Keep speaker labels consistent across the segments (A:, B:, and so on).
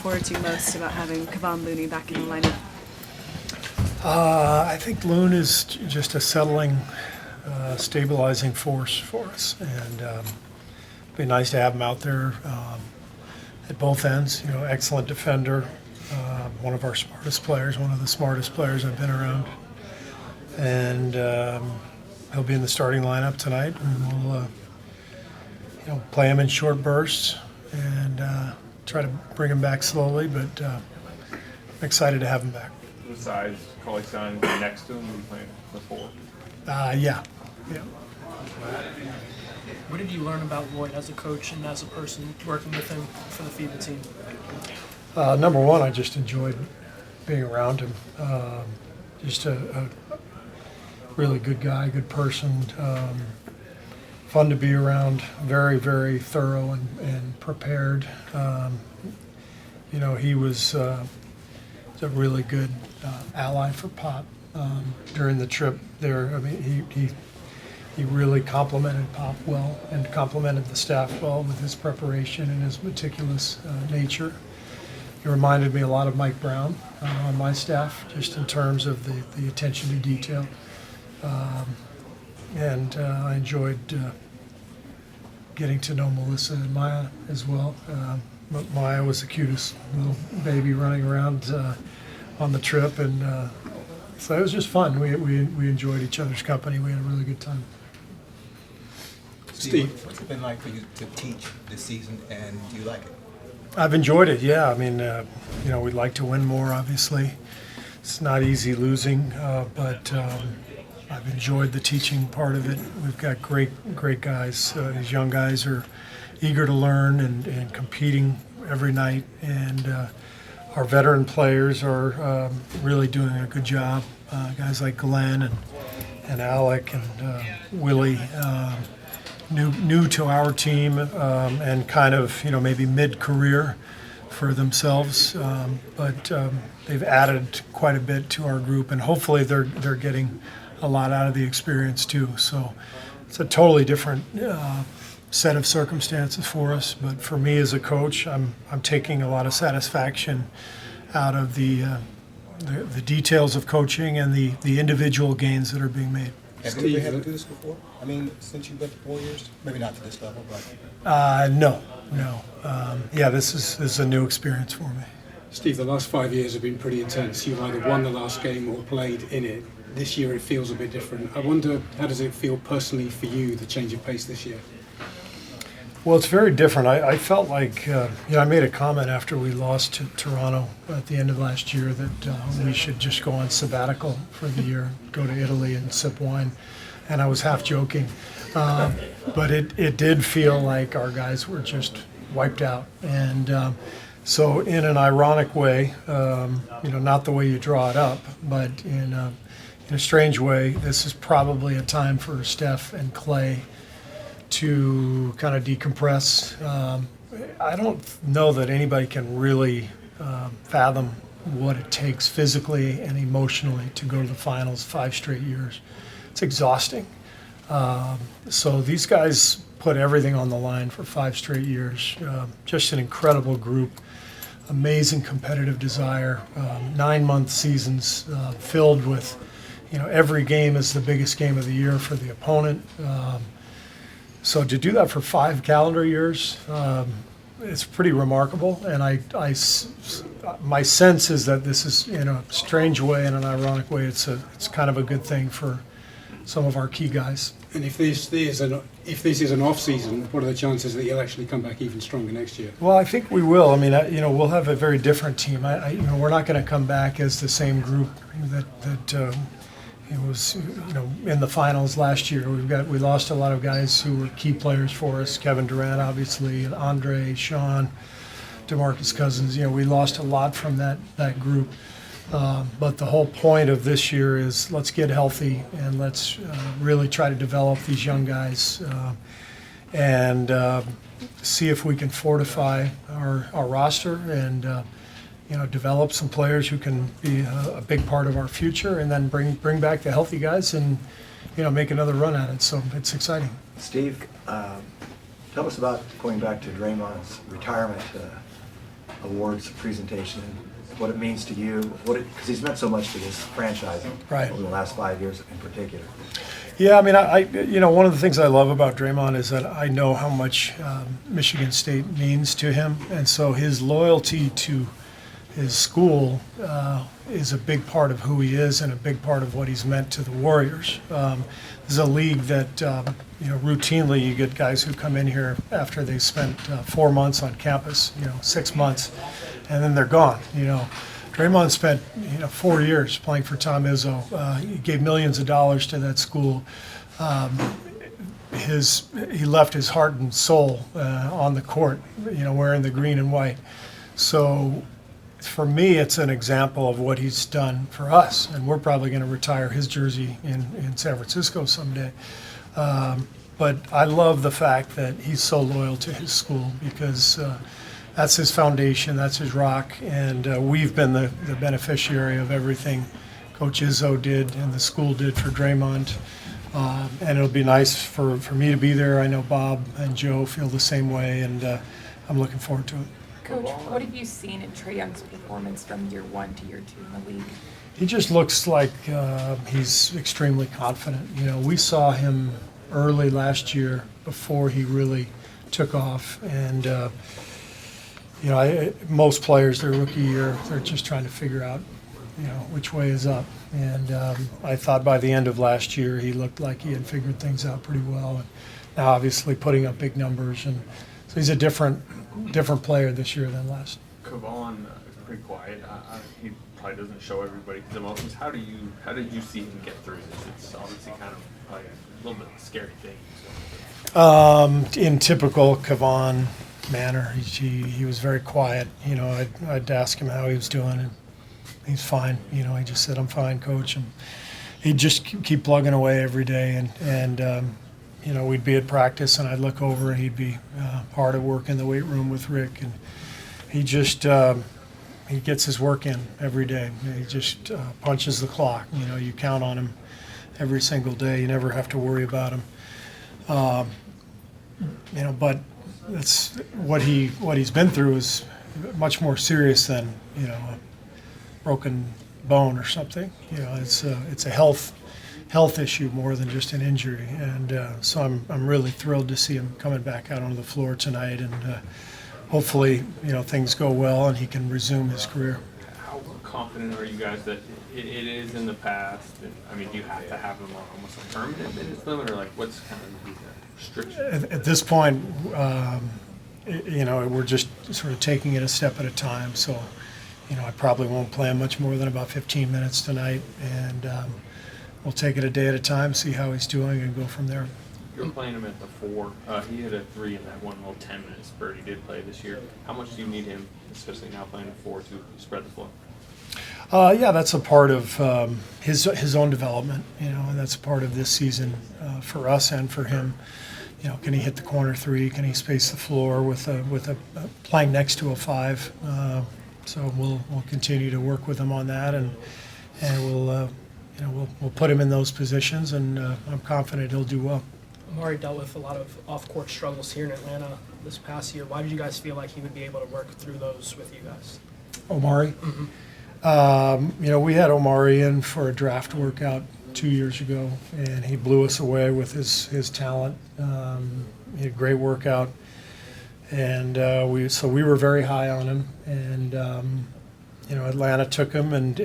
A: forward to most about having Kevon Looney back in the lineup?
B: I think Loon is just a settling, stabilizing force for us, and it'd be nice to have him out there at both ends. Excellent defender, one of our smartest players, one of the smartest players I've been around, and he'll be in the starting lineup tonight, and we'll play him in short bursts and try to bring him back slowly, but I'm excited to have him back.
C: Besides Cauley-Stein next to him, were you playing before?
B: Yeah.
D: What did you learn about Lloyd as a coach and as a person working with him for the FIBA team?
B: Number one, I just enjoyed being around him. Just a really good guy, good person, fun to be around, very, very thorough and prepared. He was a really good ally for Pop during the trip there. I mean, he really complimented Pop well and complimented the staff well with his preparation and his meticulous nature. He reminded me a lot of Mike Brown on my staff, just in terms of the attention to detail. And I enjoyed getting to know Melissa and Maya as well. Maya was the cutest little baby running around on the trip, and so it was just fun. We enjoyed each other's company. We had a really good time.
E: Steve, what's it been like for you to teach this season, and do you like it?
B: I've enjoyed it, yeah. I mean, we'd like to win more, obviously. It's not easy losing, but I've enjoyed the teaching part of it. We've got great guys. These young guys are eager to learn and competing every night, and our veteran players are really doing a good job. Guys like Glenn and Alec and Willie, new to our team, and kind of maybe mid-career for themselves, but they've added quite a bit to our group, and hopefully they're getting a lot out of the experience too. So it's a totally different set of circumstances for us, but for me as a coach, I'm taking a lot of satisfaction out of the details of coaching and the individual gains that are being made.
E: Have you ever had to do this before? I mean, since you've been to 4 years? Maybe not to this level, but...
B: No. This is a new experience for me.
F: Steve, the last 5 years have been pretty intense. You've either won the last game or played in it. This year it feels a bit different. I wonder, how does it feel personally for you, the change of pace this year?
B: Well, it's very different. I felt like, I made a comment after we lost to Toronto at the end of last year that we should just go on sabbatical for the year, go to Italy and sip wine. And I was half joking. But it did feel like our guys were just wiped out. And so in an ironic way, not the way you draw it up, but in a strange way, this is probably a time for Steph and Klay to kind of decompress. I don't know that anybody can really fathom what it takes physically and emotionally to go to the finals 5 straight years. It's exhausting. So these guys put everything on the line for 5 straight years. Just an incredible group, amazing competitive desire, 9-month seasons filled with, every game is the biggest game of the year for the opponent. So to do that for 5 calendar years, it's pretty remarkable. And my sense is that this is, in a strange way, in an ironic way, it's kind of a good thing for some of our key guys.
F: And if this is an off season, what are the chances that you'll actually come back even stronger next year?
B: Well, I think we will. I mean, we'll have a very different team. We're not going to come back as the same group that it was, in the finals last year. We lost a lot of guys who were key players for us. Kevin Durant, obviously, and Andre, Sean, DeMarcus Cousins. We lost a lot from that group. But the whole point of this year is let's get healthy and let's really try to develop these young guys and see if we can fortify our roster and develop some players who can be a big part of our future, and then bring back the healthy guys and make another run at it. So it's exciting.
G: Steve, tell us about going back to Draymond's retirement. awards presentation, what it means to you, because he's meant so much to this franchise
B: Right.
G: over the last 5 years in particular.
B: Yeah, I mean, one of the things I love about Draymond is that I know how much Michigan State means to him, and so his loyalty to his school is a big part of who he is and a big part of what he's meant to the Warriors. This is a league that, routinely you get guys who come in here after they spent 4 months on campus, 6 months, and then they're gone, Draymond spent 4 years playing for Tom Izzo. He gave millions of dollars to that school. He left his heart and soul on the court, wearing the green and white. So for me, it's an example of what he's done for us, and we're probably going to retire his jersey in San Francisco someday. But I love the fact that he's so loyal to his school because that's his foundation, that's his rock, and we've been the beneficiary of everything Coach Izzo did and the school did for Draymond. And it'll be nice for me to be there. I know Bob and Joe feel the same way, and I'm looking forward to it.
H: Coach, what have you seen in Trae Young's performance from year 1 to year 2 in the league?
B: He just looks like he's extremely confident. We saw him early last year before he really took off, and most players their rookie year, they're just trying to figure out, which way is up. And I thought by the end of last year, he looked like he had figured things out pretty well. And now, obviously, putting up big numbers, and so he's a different player this year than last.
C: Kevon is pretty quiet. He probably doesn't show everybody his emotions. How did you see him get through this? It's obviously kind of like a little bit of a scary thing. So.
B: In typical Kevon manner, he was very quiet. I'd ask him how he was doing, and he's fine. He just said, "I'm fine, Coach." And he'd just keep plugging away every day, and we'd be at practice, and I'd look over, and he'd be hard at work in the weight room with Rick, and he just he gets his work in every day. He just punches the clock. You count on him every single day. You never have to worry about him. But that's what he's been through is much more serious than a broken bone or something. It's a health issue more than just an injury, and so I'm really thrilled to see him coming back out onto the floor tonight, and hopefully things go well and he can resume his career.
C: How confident are you guys that it is in the past? And, I mean, do you have to have him on almost a permanent minutes limit, or what's kind of the restriction?
B: At this point, we're just sort of taking it a step at a time. So, I probably won't play him much more than about 15 minutes tonight, and we'll take it a day at a time, see how he's doing, and go from there.
C: You're playing him at the 4. He hit a 3 in that one little 10-minute spurt he did play this year. How much do you need him, especially now playing at 4, to spread the floor?
B: Yeah, that's a part of his own development, and that's part of this season for us and for him. Can he hit the corner 3? Can he space the floor with a playing next to a 5? So we'll continue to work with him on that, and we'll put him in those positions, and I'm confident he'll do well.
D: Omari dealt with a lot of off-court struggles here in Atlanta this past year. Why did you guys feel like he would be able to work through those with you guys?
B: Omari?
D: Mm-hmm.
B: We had Omari in for a draft workout 2 years ago, and he blew us away with his talent. He had a great workout, and we were very high on him. And Atlanta took him, and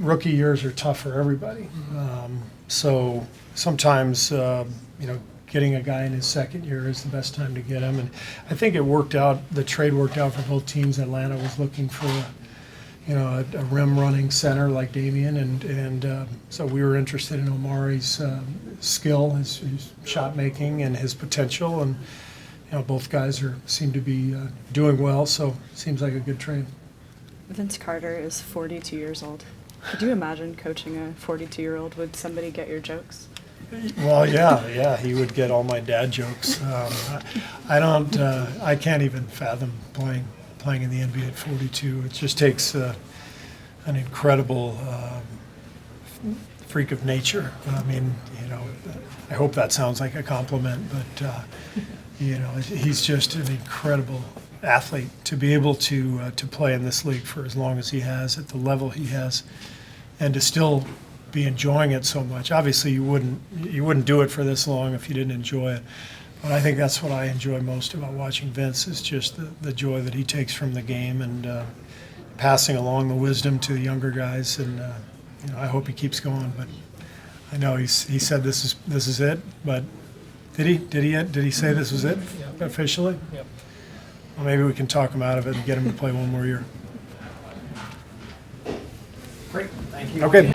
B: rookie years are tough for everybody. So sometimes getting a guy in his second year is the best time to get him, and I think it worked out. The trade worked out for both teams. Atlanta was looking for a rim running center like Damian, and so we were interested in Omari's skill, his shot making, and his potential, and both guys seem to be doing well. So it seems like a good trade.
A: Vince Carter is 42 years old. Could you imagine coaching a 42-year-old? Would somebody get your jokes?
B: Well, yeah, he would get all my dad jokes. I can't even fathom playing in the NBA at 42. It just takes an incredible freak of nature. I mean, you know, I hope that sounds like a compliment, but you know, he's just an incredible athlete to be able to play in this league for as long as he has at the level he has, and to still be enjoying it so much. Obviously, you wouldn't do it for this long if you didn't enjoy it. But I think that's what I enjoy most about watching Vince is just the joy that he takes from the game and passing along the wisdom to the younger guys. And you know, I hope he keeps going. But I know he said this is it. But did he say this was it officially?
D: Yep.
B: Well, maybe we can talk him out of it and get him to play one more year.
E: Great, thank you.
B: Okay.